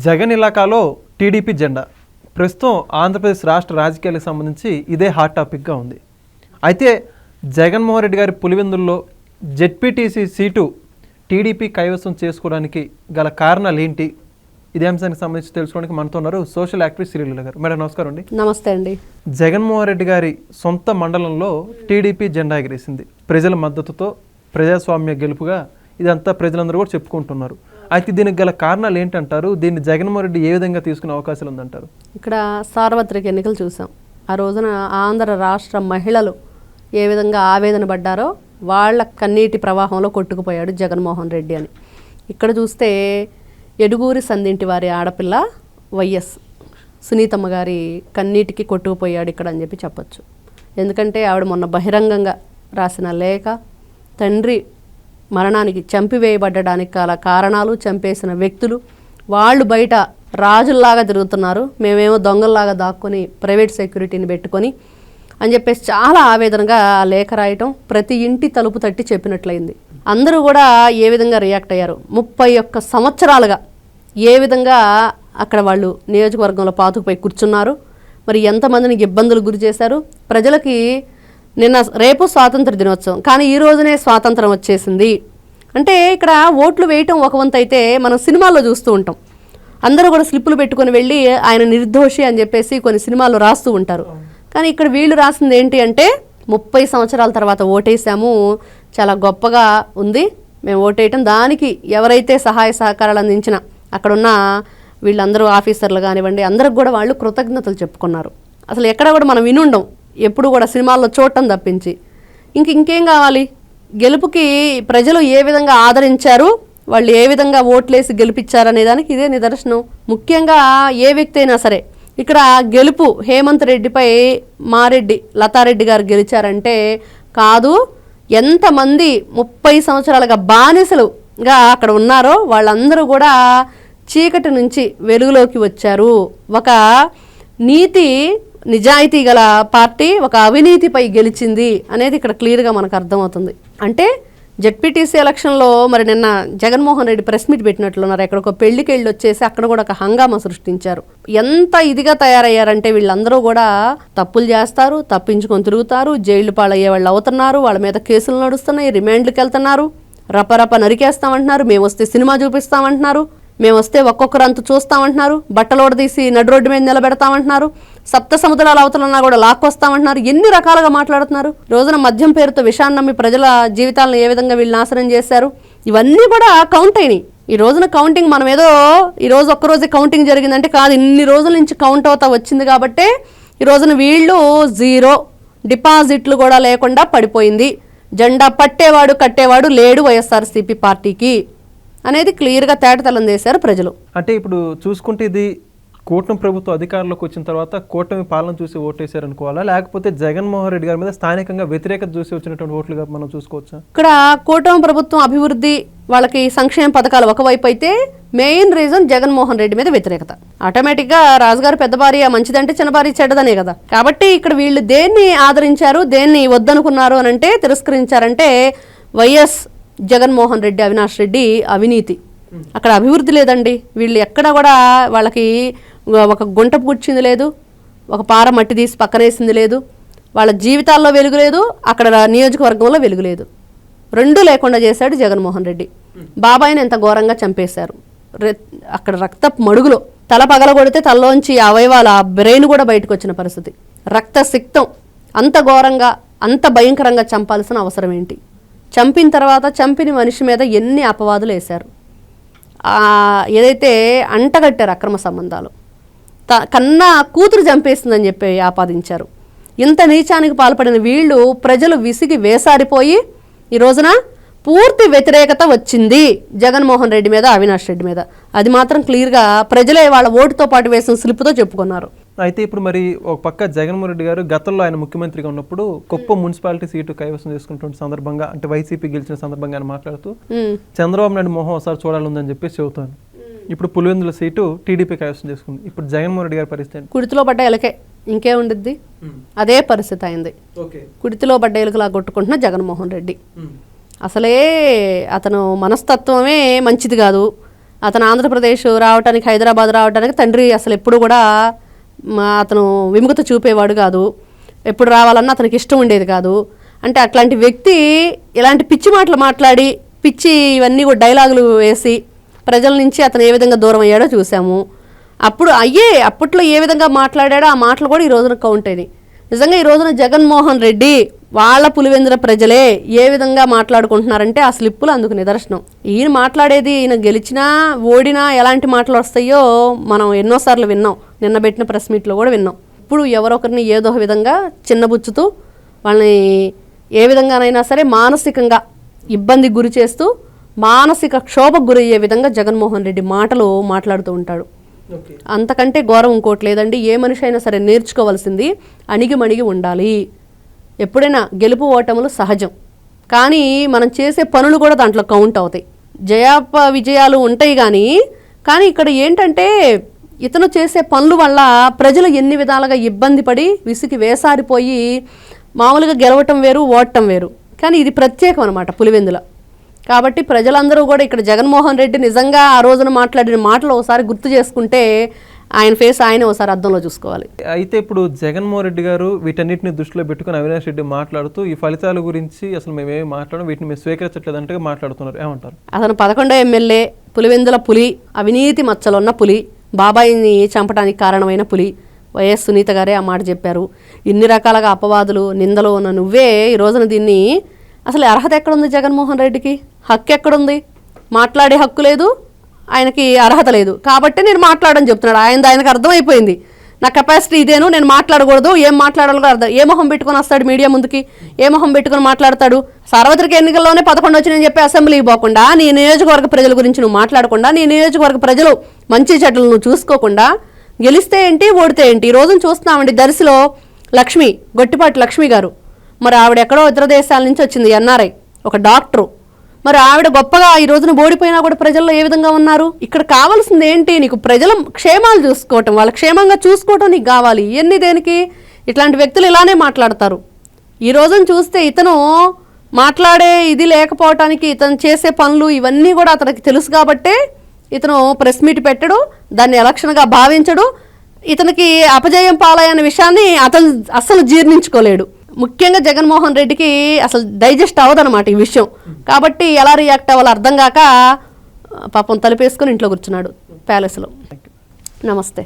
Jagan ఇలాకాలో TDP జెండా ప్రస్తుతం ఆంధ్రప్రదేశ్ రాష్ట్ర రాజకీయాలకు సంబంధించి ఇదే హాట్ టాపిక్గా ఉంది. అయితే జగన్మోహన్ రెడ్డి గారి పులివెందుల్లో జెడ్పీటీసీ సీటు టీడీపీ కైవసం చేసుకోవడానికి గల కారణాలు ఏంటి? ఇదే అంశానికి సంబంధించి తెలుసుకోవడానికి మనతో ఉన్నారు సోషల్ యాక్టివిస్ట్ శ్రీలీల గారు. మేడం నమస్కారం అండి. నమస్తే అండి. జగన్మోహన్ రెడ్డి గారి సొంత మండలంలో టీడీపీ జెండా ఎగిరేసింది. ప్రజల మద్దతుతో ప్రజాస్వామ్య గెలుపుగా ఇదంతా ప్రజలందరూ కూడా చెప్పుకుంటున్నారు. అయితే దీనికి గల కారణాలు ఏంటంటారు? దీన్ని జగన్మోహన్ రెడ్డి ఏ విధంగా తీసుకునే అవకాశాలు ఉందంటారు? ఇక్కడ సార్వత్రిక ఎన్నికలు చూసాం. ఆ రోజున ఆంధ్ర రాష్ట్ర మహిళలు ఏ విధంగా ఆవేదన పడ్డారో వాళ్ళ కన్నీటి ప్రవాహంలో కొట్టుకుపోయాడు జగన్మోహన్ రెడ్డి అని. ఇక్కడ చూస్తే ఎడుగూరి సందింటి వారి ఆడపిల్ల వైఎస్ సునీతమ్మ గారి కన్నీటికి కొట్టుకుపోయాడు ఇక్కడ అని చెప్పి చెప్పచ్చు. ఎందుకంటే ఆవిడ మొన్న బహిరంగంగా రాసిన లేఖ తండ్రి మరణానికి చంపివేయబడ్డానికి గల కారణాలు, చంపేసిన వ్యక్తులు, వాళ్ళు బయట రాజుల్లాగా తిరుగుతున్నారు, మేమేమో దొంగల్లాగా దాక్కొని ప్రైవేట్ సెక్యూరిటీని పెట్టుకొని అని చెప్పేసి చాలా ఆవేదనగా ఆ లేఖ రాయటం ప్రతి ఇంటి తలుపు తట్టి చెప్పినట్లయింది. అందరూ కూడా ఏ విధంగా రియాక్ట్ అయ్యారు? 31 సంవత్సరాలుగా ఏ విధంగా అక్కడ వాళ్ళు నియోజకవర్గంలో పాతుకుపోయి కూర్చున్నారు, మరి ఎంతమందిని ఇబ్బందులు గురి చేశారు. ప్రజలకి రేపు స్వాతంత్ర దినోత్సవం, కానీ ఈ రోజునే స్వాతంత్రం వచ్చేసింది అంటే ఇక్కడ ఓట్లు వేయటం ఒక వంతు అయితే మనం సినిమాల్లో చూస్తూ ఉంటాం. అందరూ కూడా స్లిప్పులు పెట్టుకొని వెళ్ళి ఆయన నిర్దోషి అని చెప్పేసి కొన్ని సినిమాల్లో రాస్తూ ఉంటారు. కానీ ఇక్కడ వీళ్ళు రాసింది ఏంటి అంటే 30 సంవత్సరాల తర్వాత ఓటేసాము, చాలా గొప్పగా ఉంది మేము ఓటేయటం, దానికి ఎవరైతే సహాయ సహకారాలు అందించిన అక్కడున్న వీళ్ళందరూ ఆఫీసర్లు కానివ్వండి అందరికి కూడా వాళ్ళు కృతజ్ఞతలు చెప్పుకున్నారు. అసలు ఎక్కడ కూడా మనం వినుండం, ఎప్పుడు కూడా సినిమాల్లో చూడటం తప్పించి. ఇంకేం కావాలి? గెలుపుకి ప్రజలు ఏ విధంగా ఆదరించారు, వాళ్ళు ఏ విధంగా ఓట్లేసి గెలిపించారు అనే దానికి ఇదే నిదర్శనం. ముఖ్యంగా ఏ వ్యక్తి అయినా సరే ఇక్కడ గెలుపు హేమంత్ రెడ్డిపై మారెడ్డి లతారెడ్డి గారు గెలిచారంటే కాదు, ఎంతమంది 30 సంవత్సరాలుగా బానిసలుగా అక్కడ ఉన్నారో వాళ్ళందరూ కూడా చీకటి నుంచి వెలుగులోకి వచ్చారు. ఒక నీతి నిజాయితీ గల పార్టీ ఒక అవినీతిపై గెలిచింది అనేది ఇక్కడ క్లియర్గా మనకు అర్థమవుతుంది. అంటే జెడ్పీటీసీ ఎలక్షన్లో మరి నిన్న జగన్మోహన్ రెడ్డి ప్రెస్ మీట్ పెట్టినట్లున్నారు. ఎక్కడికో పెళ్లికి వెళ్ళి వచ్చేసి అక్కడ కూడా ఒక హంగామా సృష్టించారు. ఎంత ఇదిగా తయారయ్యారంటే వీళ్ళందరూ కూడా తప్పులు చేస్తారు, తప్పించుకొని తిరుగుతారు, జైలు పాలయ్యే వాళ్ళు అవుతున్నారు, వాళ్ళ మీద కేసులు నడుస్తున్నాయి, రిమాండ్లకు వెళ్తున్నారు, రపరప నరికేస్తామంటున్నారు, మేము వస్తే సినిమా చూపిస్తామంటున్నారు, మేము వస్తే ఒక్కొక్కరంతా చూస్తామంటున్నారు, బట్టలోడ తీసి నడు రోడ్డు మీద నిలబెడతామంటున్నారు, సప్త సముద్రాల అవతలన్నా కూడా లాక్కొస్తామంటున్నారు, ఎన్ని రకాలుగా మాట్లాడుతున్నారు. రోజున మద్యం పేరుతో విషాన్ని నమ్మి ప్రజల జీవితాలను ఏ విధంగా వీళ్ళు నాశనం చేశారు, ఇవన్నీ కూడా కౌంట్ అయినాయి. ఈ రోజున కౌంటింగ్ మనం ఏదో ఈ రోజు ఒక్కరోజే కౌంటింగ్ జరిగిందంటే కాదు, ఇన్ని రోజుల నుంచి కౌంట్ అవుతా వచ్చింది కాబట్టి ఈ రోజున వీళ్ళు 0 డిపాజిట్లు కూడా లేకుండా పడిపోయింది. జెండా పట్టేవాడు కట్టేవాడు లేడు వైఎస్ఆర్సీపీ పార్టీకి అనేది క్లియర్గా తేటతెల్లం చేశారు ప్రజలు. అంటే ఇప్పుడు చూసుకుంటే ఇది కూటమి ప్రభుత్వం అధికారంలోకి వచ్చిన తర్వాత కూటమి పాలన చూసి ఓటేశారు అనుకోవాలా, లేకపోతే జగన్మోహన్ రెడ్డి గారి మీద స్థానికంగా వ్యతిరేకత చూసి వచ్చినటువంటి ఓట్లుగా మనం చూసుకోవచ్చా? ఇక్కడ కూటమి ప్రభుత్వం అభివృద్ధి వాళ్ళకి సంక్షేమ పథకాలు ఒకవైపు అయితే మెయిన్ రీజన్ జగన్మోహన్ రెడ్డి మీద వ్యతిరేకత. ఆటోమేటిక్గా రాజుగారు పెద్ద భార్య మంచిదంటే చిన్న భార్య చెడ్డదనే కదా. కాబట్టి ఇక్కడ వీళ్ళు దేన్ని ఆదరించారు, దేన్ని వద్దనుకున్నారు అని అంటే తిరస్కరించారంటే వైఎస్ జగన్మోహన్ రెడ్డి, అవినాష్ రెడ్డి అవినీతి, అక్కడ అభివృద్ధి లేదండి. వీళ్ళు ఎక్కడ కూడా వాళ్ళకి ఒక గుంట పూడ్చింది లేదు, ఒక పార మట్టి తీసి పక్కనేసింది లేదు, వాళ్ళ జీవితాల్లో వెలుగు లేదు, అక్కడ నియోజకవర్గంలో వెలుగు లేదు, రెండూ లేకుండా చేశాడు జగన్మోహన్ రెడ్డి. బాబాయిని ఎంత ఘోరంగా చంపేశారు. అక్కడ రక్తపు మడుగులో తల పగలగొడితే తలలోంచి అవయవాల బ్రెయిన్ కూడా బయటకు వచ్చిన పరిస్థితి. రక్త సిక్తం అంత ఘోరంగా అంత భయంకరంగా చంపాల్సిన అవసరం ఏంటి? చంపిన తర్వాత చంపిన మనిషి మీద ఎన్ని అపవాదులు వేశారు, ఏదైతే అంటగట్టారు అక్రమ సంబంధాలు, కన్నా కూతురు చంపేస్తుందని చెప్పి ఆపాదించారు. ఇంత నీచానికి పాల్పడిన వీళ్ళు ప్రజలు విసిగి వేసారిపోయి ఈ రోజున పూర్తి వ్యతిరేకత వచ్చింది జగన్మోహన్ రెడ్డి మీద, అవినాష్ రెడ్డి మీద. అది మాత్రం క్లియర్గా ప్రజలే వాళ్ళ ఓటుతో పాటు వేసిన స్లిప్తో చెప్పుకున్నారు. అయితే ఇప్పుడు మరి ఒక పక్క జగన్మోహన్ రెడ్డి గారు గతంలో ఆయన ముఖ్యమంత్రిగా ఉన్నప్పుడు కుప్పం మున్సిపాలిటీ సీటు కైవసం చేసుకున్న సందర్భంగా, అంటే వైసీపీ గెలిచిన సందర్భంగా ఆయన మాట్లాడుతూ చంద్రబాబు నాయుడు మొహం ఒకసారి చూడాలందని చెప్పేసి చెబుతాను. ఇప్పుడు పులివెందుల సీటు టీడీపీ కైవసం చేసుకుంది. ఇప్పుడు జగన్మోహన్ రెడ్డి గారి పరిస్థితి కుడితిలో పడ్డ ఎలకే ఇంకే ఉండిద్ది, అదే పరిస్థితి అయింది. కుడితిలో పడ్డ ఎలుకలా కొట్టుకుంటున్న జగన్మోహన్ రెడ్డి అసలే అతను మనస్తత్వమే మంచిది కాదు. అతను ఆంధ్రప్రదేశ్ రావడానికి, హైదరాబాద్ రావడానికి తండ్రి అసలు ఎప్పుడు కూడా అతను విముఖత చూపేవాడు కాదు. ఎప్పుడు రావాలన్నా అతనికి ఇష్టం ఉండేది కాదు. అంటే అట్లాంటి వ్యక్తి ఇలాంటి పిచ్చి మాటలు మాట్లాడి, పిచ్చి ఇవన్నీ కూడా డైలాగులు వేసి ప్రజల నుంచి అతను ఏ విధంగా దూరం అయ్యాడో చూసాము. అప్పట్లో ఏ విధంగా మాట్లాడాడో ఆ మాటలు కూడా ఈ రోజున కౌంట్ అయినాయి. నిజంగా ఈ రోజున జగన్మోహన్ రెడ్డి వాళ్ళ పులివెందుల ప్రజలే ఏ విధంగా మాట్లాడుకుంటున్నారంటే ఆ స్లిప్పులు అందుకు నిదర్శనం. ఈయన మాట్లాడేది, ఈయన గెలిచినా ఓడినా ఎలాంటి మాటలు వస్తాయో మనం ఎన్నోసార్లు విన్నాం. నిన్న పెట్టిన ప్రెస్ మీట్లో కూడా విన్నాం. ఇప్పుడు ఎవరొకరిని ఏదో విధంగా చిన్నబుచ్చుతూ వాళ్ళని ఏ విధంగానైనా సరే మానసికంగా ఇబ్బందికి గురి చేస్తూ, మానసిక క్షోభకు గురయ్యే విధంగా జగన్మోహన్ రెడ్డి మాటలు మాట్లాడుతూ ఉంటాడు. అంతకంటే ఘోరం ఇంకోటి లేదండి. ఏ మనిషి అయినా సరే నేర్చుకోవాల్సింది అణిగిమణిగి ఉండాలి. ఎప్పుడైనా గెలుపు ఓటములు సహజం, కానీ మనం చేసే పనులు కూడా దాంట్లో కౌంట్ అవుతాయి. విజయాలు ఉంటాయి కానీ ఇక్కడ ఏంటంటే ఇతను చేసే పనుల వల్ల ప్రజలు ఎన్ని విధాలుగా ఇబ్బంది పడి విసికి వేసారిపోయి, మామూలుగా గెలవటం వేరు, ఓడటం వేరు, కానీ ఇది ప్రత్యేకం అనమాట పులివెందుల. కాబట్టి ప్రజలందరూ కూడా ఇక్కడ జగన్మోహన్ రెడ్డి నిజంగా ఆ రోజున మాట్లాడిన మాటలు ఒకసారి గుర్తు చేసుకుంటే ఆయన ఫేస్ ఆయన ఒకసారి అద్దంలో చూసుకోవాలి. అయితే ఇప్పుడు జగన్మోహన్ రెడ్డి గారు వీటన్నిటిని దృష్టిలో పెట్టుకుని అవినాష్ రెడ్డి మాట్లాడుతూ ఈ ఫలితాల గురించి అసలు మేమేమి మాట్లాడడం, వీటిని మేము స్వీకరించట్లేదు అంటే మాట్లాడుతున్నారు. ఏమంటారు? అతను 11వ ఎమ్మెల్యే, పులివెందుల పులి, అవినీతి మచ్చలున్న పులి, బాబాయిని చంపడానికి కారణమైన పులి. వైఎస్ సునీత గారే ఆ మాట చెప్పారు. ఇన్ని రకాలుగా అపవాదులు, నిందలు ఉన్న నువ్వే ఈ రోజున దీన్ని అసలు అర్హత ఎక్కడుంది జగన్మోహన్ రెడ్డికి? హక్కు ఎక్కడుంది? మాట్లాడే హక్కు లేదు, ఆయనకి అర్హత లేదు. కాబట్టి నేను మాట్లాడని చెప్తున్నాడు. ఆయనకు అర్థమైపోయింది, నా కెపాసిటీ ఇదేను, నేను మాట్లాడకూడదు, ఏం మాట్లాడాలో అర్థం. ఏ మొహం పెట్టుకొని వస్తాడు మీడియా ముందుకి? ఏ మొహం పెట్టుకొని మాట్లాడతాడు? సార్వత్రిక ఎన్నికల్లోనే 11 వచ్చినాయని చెప్పి అసెంబ్లీకి పోకుండా, నీ నియోజకవర్గ ప్రజల గురించి నువ్వు మాట్లాడకుండా, నీ నియోజకవర్గ ప్రజలు మంచి చెడ్డలు నువ్వు చూసుకోకుండా, గెలిస్తే ఏంటి ఓడితే ఏంటి? ఈ రోజున చూస్తున్నామండి, దర్శిలో లక్ష్మి, గొట్టిపాటి లక్ష్మి గారు, మరి ఆవిడ ఎక్కడో ఇతర దేశాల నుంచి వచ్చింది, ఎన్ఆర్ఐ, ఒక డాక్టరు. మరి ఆవిడ గొప్పగా ఈ రోజున ఓడిపోయినా కూడా ప్రజల్లో ఏ విధంగా ఉన్నారు? ఇక్కడ కావాల్సింది ఏంటి? నీకు ప్రజల క్షేమాలు చూసుకోవటం, వాళ్ళ క్షేమంగా చూసుకోవటం నీకు కావాలి. ఇవన్నీ దేనికి? ఇట్లాంటి వ్యక్తులు ఇలానే మాట్లాడతారు. ఈ రోజున చూస్తే ఇతను మాట్లాడే ఇది లేకపోవటానికి, ఇతను చేసే పనులు ఇవన్నీ కూడా అతనికి తెలుసు కాబట్టే ఇతను ప్రెస్ మీట్ పెట్టడు, దాన్ని ఎలక్షన్గా భావించడు. ఇతనికి అపజయం పాలయ్యన్న విషయాన్ని అతను అస్సలు జీర్ణించుకోలేడు. ముఖ్యంగా జగన్మోహన్ రెడ్డికి అసలు డైజెస్ట్ అవ్వదన్నమాట ఈ విషయం. కాబట్టి ఎలా రియాక్ట్ అవ్వాలో అర్థం కాక పాపం తలుపేసుకొని ఇంట్లో కూర్చున్నాడు ప్యాలెస్లో. నమస్తే.